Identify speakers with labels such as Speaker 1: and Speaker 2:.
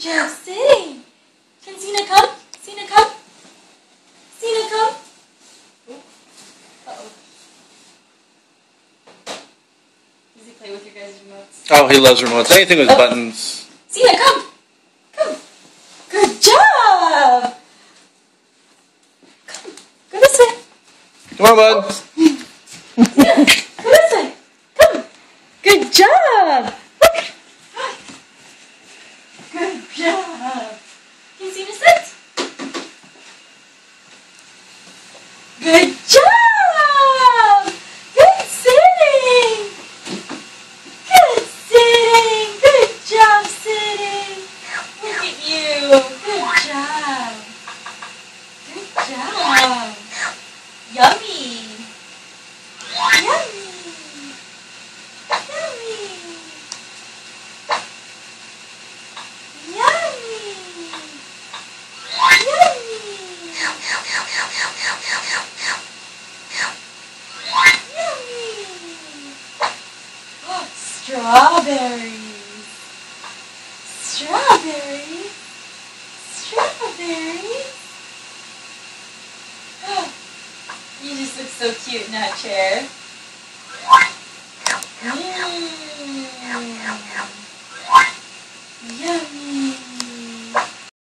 Speaker 1: job sitting. Can Cena come? Cena come? Cena come? Uh-oh. Does he play with your guys' remotes?
Speaker 2: Oh, he loves remotes. Anything with buttons.
Speaker 1: Cena, come! Come! Good job! Come, go this way.
Speaker 2: Come on, bud.
Speaker 1: Cena, go this way. Come. Good job! Good job! Can Cena sit? Good job! Good sitting! Good sitting! Good job sitting! Look at you! Good job! Good job! Yummy! Yummy! Yummy! Strawberries. Strawberries. Strawberries. Oh, you just look so cute in that chair. Yummy.